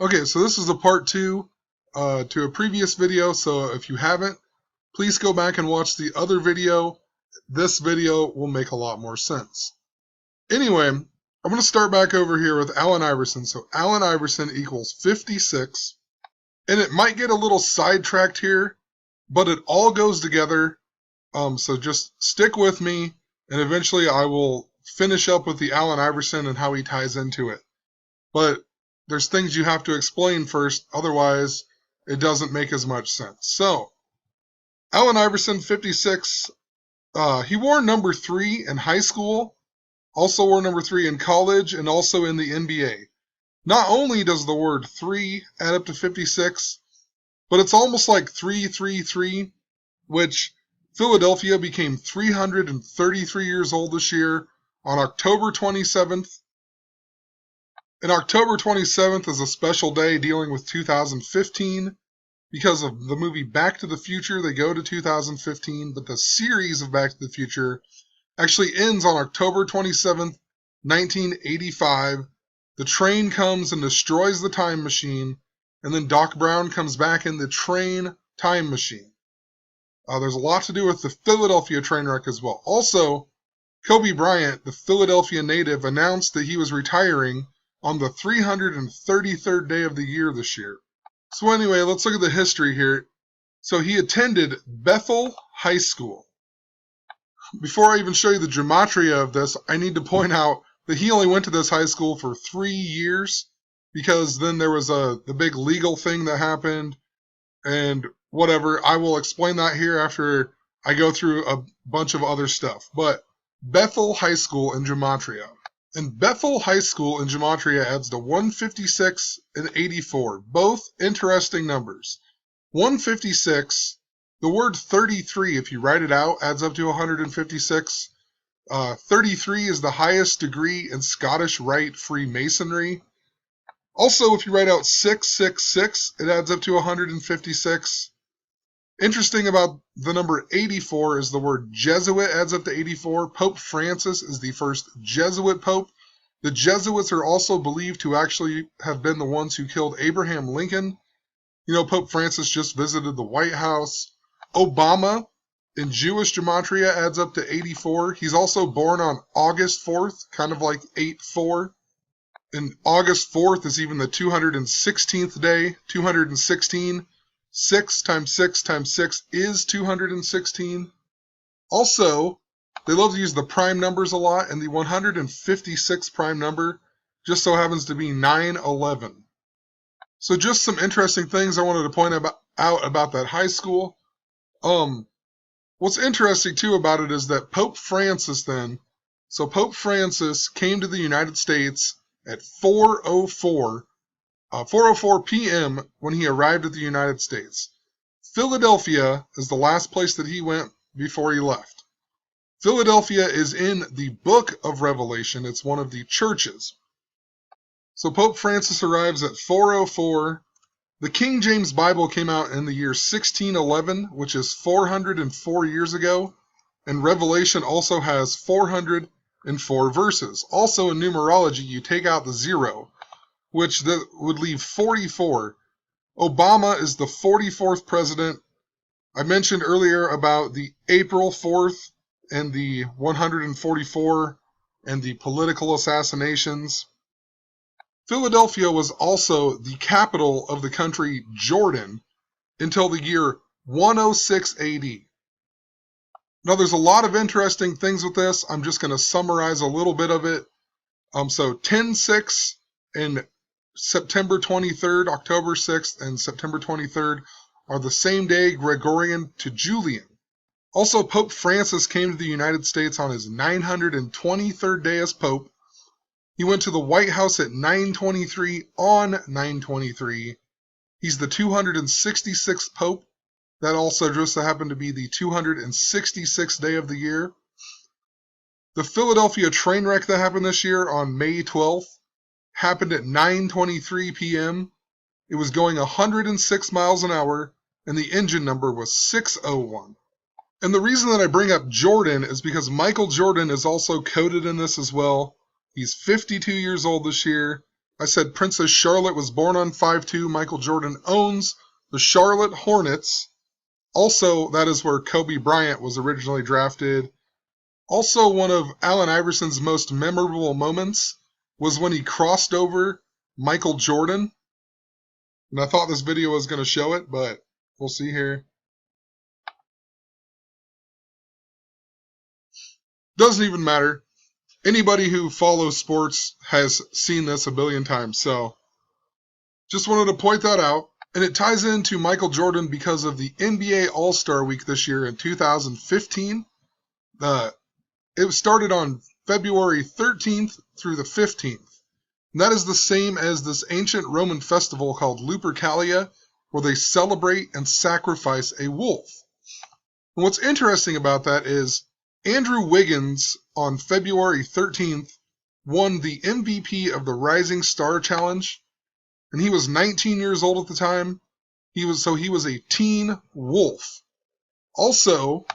Okay, so this is a part two to a previous video, so if you haven't, please go back and watch the other video. This video will make a lot more sense. Anyway, I'm going to start back over here with Allen Iverson. So Allen Iverson equals 56, and it might get a little sidetracked here, but it all goes together. So just stick with me, and eventually I will finish up with the Allen Iverson and how he ties into it. But there's things you have to explain first, otherwise it doesn't make as much sense. So, Allen Iverson, 56, he wore number 3 in high school, also wore number 3 in college, and also in the NBA. Not only does the word 3 add up to 56, but it's almost like 333, which Philadelphia became 333 years old this year on October 27th. And October 27th is a special day dealing with 2015. Because of the movie Back to the Future, they go to 2015, but the series of Back to the Future actually ends on October 27th, 1985. The train comes and destroys the time machine, and then Doc Brown comes back in the train time machine. There's a lot to do with the Philadelphia train wreck as well. Also, Kobe Bryant, the Philadelphia native, announced that he was retiring on the 333rd day of the year this year. So anyway, let's look at the history here. So he attended Bethel High School. Before I even show you the gematria of this, I need to point out that he only went to this high school for 3 years, because then there was the big legal thing that happened and whatever. I will explain that here after I go through a bunch of other stuff. But Bethel High School in gematria. And Bethel High School in gematria adds to 156 and 84, both interesting numbers. 156, the word 33, if you write it out, adds up to 156. 33 is the highest degree in Scottish Rite Freemasonry. Also, if you write out 666, it adds up to 156. Interesting about the number 84 is the word Jesuit adds up to 84. Pope Francis is the first Jesuit pope. The Jesuits are also believed to actually have been the ones who killed Abraham Lincoln. You know, Pope Francis just visited the White House. Obama in Jewish gematria adds up to 84. He's also born on August 4th, kind of like 8-4. And August 4th is even the 216th day, 216. 6 times 6 times 6 is 216. Also, they love to use the prime numbers a lot, and the 156 prime number just so happens to be 911. So just some interesting things I wanted to point out about that high school. What's interesting too about it is that Pope Francis Pope Francis came to the United States at 4:04 p.m. when he arrived at the United States. Philadelphia is the last place that he went before he left. Philadelphia is in the Book of Revelation. It's one of the churches. So Pope Francis arrives at 4:04. The King James Bible came out in the year 1611, which is 404 years ago, and Revelation also has 404 verses. Also in numerology, you take out the 0, which would leave 44. Obama is the 44th president. I mentioned earlier about the April 4th and the 144 and the political assassinations. Philadelphia was also the capital of the country Jordan until the year 106 AD. Now there's a lot of interesting things with this. I'm just going to summarize a little bit of it. So 10/6 and September 23rd, October 6th, and September 23rd are the same day Gregorian to Julian. Also, Pope Francis came to the United States on his 923rd day as Pope. He went to the White House at 9:23 on 9:23. He's the 266th Pope. That also just happened to be the 266th day of the year. The Philadelphia train wreck that happened this year on May 12th happened at 9:23 p.m. It was going 106 miles an hour, and the engine number was 601. And the reason that I bring up Jordan is because Michael Jordan is also coded in this as well. He's 52 years old this year. I said Princess Charlotte was born on 5/2. Michael Jordan owns the Charlotte Hornets. Also, that is where Kobe Bryant was originally drafted. Also, one of Allen Iverson's most memorable moments was when he crossed over Michael Jordan. And I thought this video was going to show it, but we'll see here. Doesn't even matter. Anybody who follows sports has seen this a billion times, so just wanted to point that out. And it ties into Michael Jordan because of the NBA All-Star Week this year in 2015. It started on February 13th through the 15th. And that is the same as this ancient Roman festival called Lupercalia, where they celebrate and sacrifice a wolf. And what's interesting about that is Andrew Wiggins on February 13th won the MVP of the Rising Star Challenge, and he was 19 years old at the time. He was a teen wolf. Also,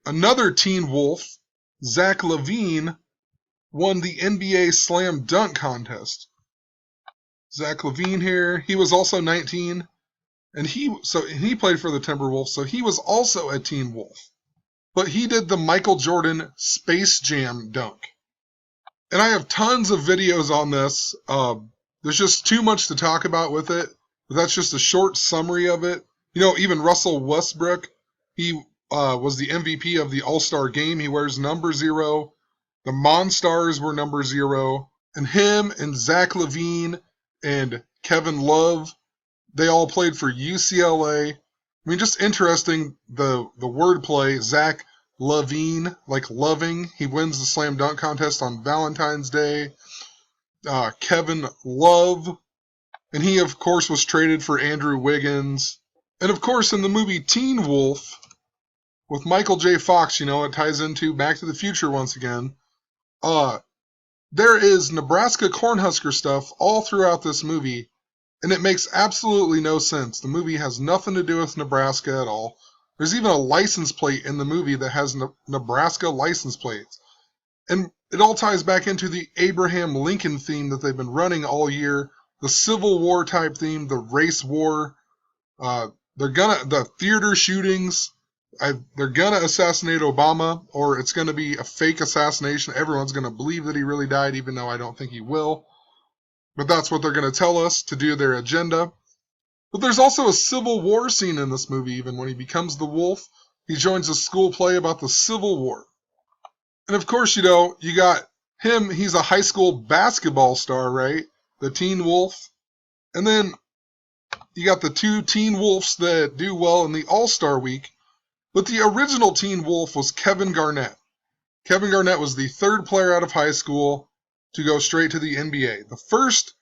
another teen wolf, Zach LaVine, won the NBA Slam Dunk Contest. Zach LaVine here, he was also 19, and he played for the Timberwolves, so he was also a teen wolf. But he did the Michael Jordan Space Jam dunk. And I have tons of videos on this. There's just too much to talk about with it. But that's just a short summary of it. You know, even Russell Westbrook, he was the MVP of the All-Star game. He wears number 0. The Monstars were number 0. And him and Zach LaVine and Kevin Love, they all played for UCLA. I mean, just interesting, the wordplay. Zach LaVine, like loving. He wins the slam dunk contest on Valentine's Day. Kevin Love. And he, of course, was traded for Andrew Wiggins. And, of course, in the movie Teen Wolf, with Michael J. Fox, you know, it ties into Back to the Future once again. There is Nebraska Cornhusker stuff all throughout this movie. And it makes absolutely no sense. The movie has nothing to do with Nebraska at all. There's even a license plate in the movie that has Nebraska license plates. And it all ties back into the Abraham Lincoln theme that they've been running all year. The Civil War type theme, the race war. The theater shootings. They're gonna assassinate Obama, or it's gonna be a fake assassination. Everyone's gonna believe that he really died, even though I don't think he will. But that's what they're going to tell us to do their agenda. But there's also a Civil War scene in this movie, even when he becomes the wolf. He joins a school play about the Civil War. And of course, you know, you got him. He's a high school basketball star, right? The Teen Wolf. And then you got the 2 Teen Wolves that do well in the All-Star Week. But the original Teen Wolf was Kevin Garnett. Kevin Garnett was the 3rd player out of high school to go straight to the NBA. The first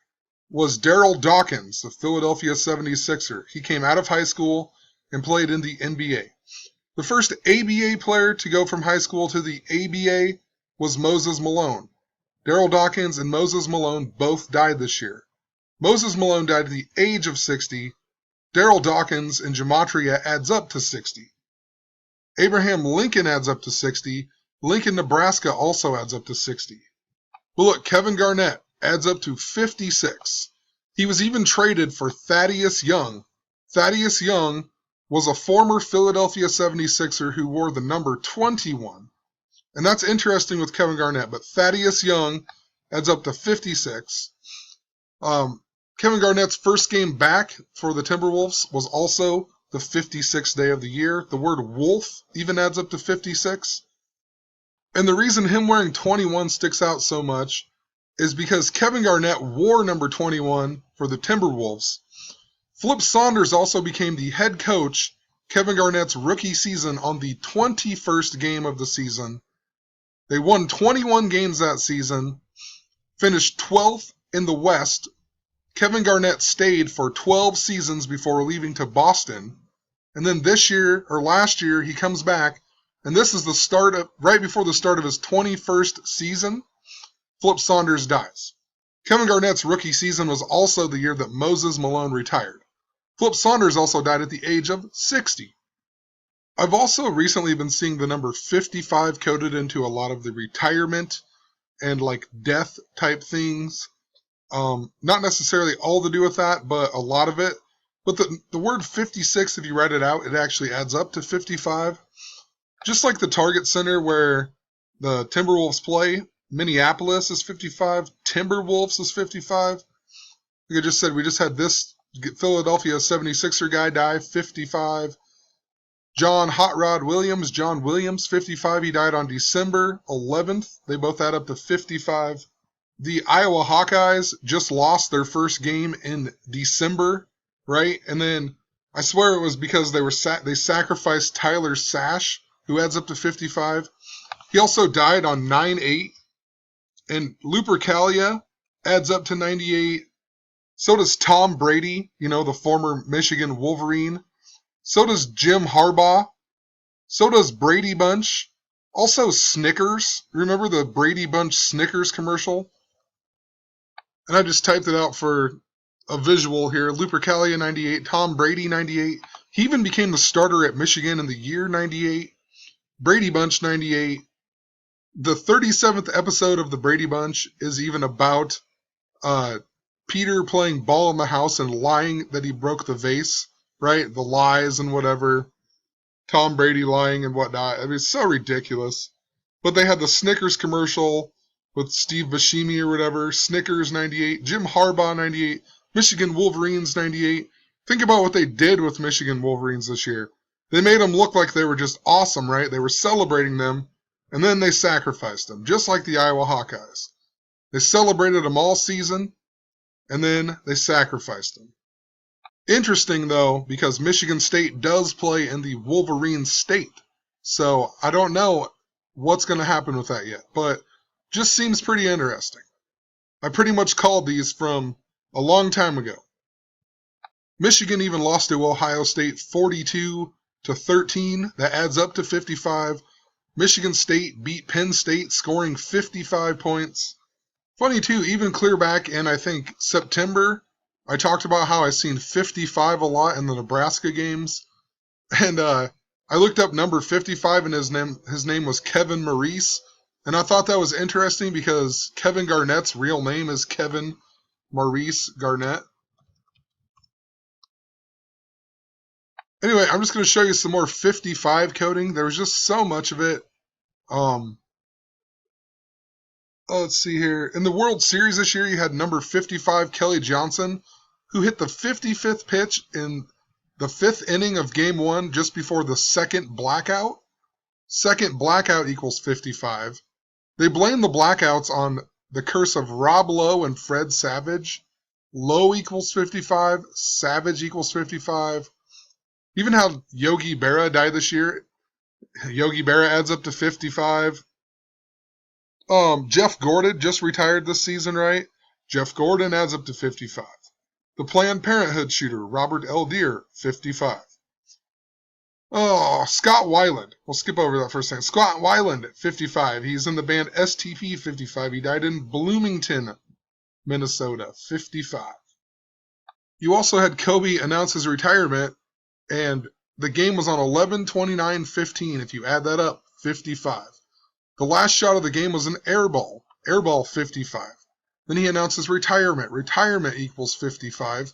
was Daryl Dawkins, the Philadelphia 76er. He came out of high school and played in the NBA. The first ABA player to go from high school to the ABA was Moses Malone. Daryl Dawkins and Moses Malone both died this year. Moses Malone died at the age of 60. Daryl Dawkins in Gematria adds up to 60. Abraham Lincoln adds up to 60. Lincoln, Nebraska also adds up to 60. But look, Kevin Garnett adds up to 56. He was even traded for Thaddeus Young. Thaddeus Young was a former Philadelphia 76er who wore the number 21. And that's interesting with Kevin Garnett, but Thaddeus Young adds up to 56. Kevin Garnett's first game back for the Timberwolves was also the 56th day of the year. The word wolf even adds up to 56. And the reason him wearing 21 sticks out so much is because Kevin Garnett wore number 21 for the Timberwolves. Flip Saunders also became the head coach Kevin Garnett's rookie season on the 21st game of the season. They won 21 games that season, finished 12th in the West. Kevin Garnett stayed for 12 seasons before leaving to Boston. And then last year, he comes back. And this is right before the start of his 21st season, Flip Saunders dies. Kevin Garnett's rookie season was also the year that Moses Malone retired. Flip Saunders also died at the age of 60. I've also recently been seeing the number 55 coded into a lot of the retirement and like death type things. Not necessarily all to do with that, but a lot of it. But the word 56, if you write it out, it actually adds up to 55. Just like the Target Center where the Timberwolves play, Minneapolis is 55, Timberwolves is 55. Like I just said, we just had this Philadelphia 76er guy die, 55. John Hot Rod Williams, John Williams, 55. He died on December 11th. They both add up to 55. The Iowa Hawkeyes just lost their first game in December, right? And then I swear it was because they sacrificed Tyler Sash, who adds up to 55. He also died on 9/8. And Lupercalia adds up to 98. So does Tom Brady, the former Michigan Wolverine. So does Jim Harbaugh. So does Brady Bunch. Also Snickers. Remember the Brady Bunch Snickers commercial? And I just typed it out for a visual here. Lupercalia 98, Tom Brady 98. He even became the starter at Michigan in the year 98. Brady Bunch 98. The 37th episode of the Brady Bunch is even about Peter playing ball in the house and lying that he broke the vase, right? The lies and whatever. Tom Brady lying and whatnot. I mean, it's so ridiculous. But they had the Snickers commercial with Steve Buscemi or whatever. Snickers 98. Jim Harbaugh 98. Michigan Wolverines 98. Think about what they did with Michigan Wolverines this year. They made them look like they were just awesome, right? They were celebrating them, and then they sacrificed them, just like the Iowa Hawkeyes. They celebrated them all season, and then they sacrificed them. Interesting, though, because Michigan State does play in the Wolverine State. So I don't know what's going to happen with that yet, but just seems pretty interesting. I pretty much called these from a long time ago. Michigan even lost to Ohio State 42-13. That adds up to 55. Michigan State beat Penn State, scoring 55 points. Funny, too, even clear back in, I think, September, I talked about how I seen 55 a lot in the Nebraska games. And I looked up number 55, and his name was Kevin Maurice. And I thought that was interesting because Kevin Garnett's real name is Kevin Maurice Garnett. Anyway, I'm just going to show you some more 55 coding. There was just so much of it. Let's see here. In the World Series this year, you had number 55, Kelly Johnson, who hit the 55th pitch in the 5th inning of Game 1 just before the second blackout. Second blackout equals 55. They blame the blackouts on the curse of Rob Lowe and Fred Savage. Lowe equals 55. Savage equals 55. Even how Yogi Berra died this year. Yogi Berra adds up to 55. Jeff Gordon just retired this season, right? Jeff Gordon adds up to 55. The Planned Parenthood shooter, Robert L. Deere, 55. Oh, Scott Weiland. We'll skip over that for a second. Scott Weiland, 55. He's in the band STP, 55. He died in Bloomington, Minnesota, 55. You also had Kobe announce his retirement, and the game was on 11/29/15. If you add that up, 55. The last shot of the game was an air ball 55. Then he announced his retirement. Retirement equals 55.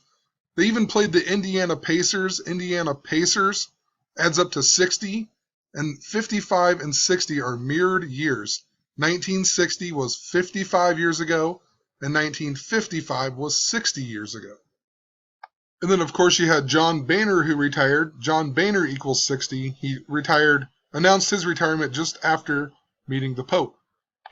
They even played the Indiana Pacers. Indiana Pacers adds up to 60. And 55 and 60 are mirrored years. 1960 was 55 years ago, and 1955 was 60 years ago. And then, of course, you had John Boehner, who retired. John Boehner equals 60. He retired, announced his retirement just after meeting the Pope.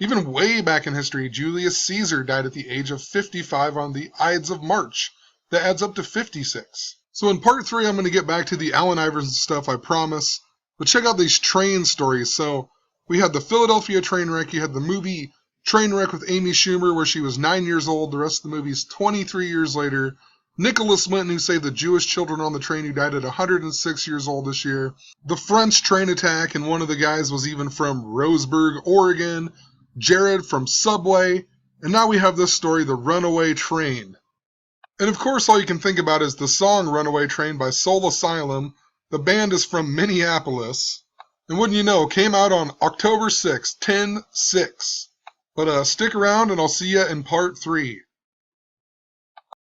Even way back in history, Julius Caesar died at the age of 55 on the Ides of March. That adds up to 56. So in part 3, I'm going to get back to the Allen Iverson stuff, I promise. But check out these train stories. So we had the Philadelphia train wreck. You had the movie Trainwreck with Amy Schumer, where she was 9 years old. The rest of the movie's 23 years later. Nicholas Winton, who saved the Jewish children on the train, who died at 106 years old this year. The French train attack, and one of the guys was even from Roseburg, Oregon. Jared from Subway. And now we have this story, the Runaway Train. And of course, all you can think about is the song Runaway Train by Soul Asylum. The band is from Minneapolis. And wouldn't you know, came out on October 6th, 10/6. But stick around and I'll see you in part 3.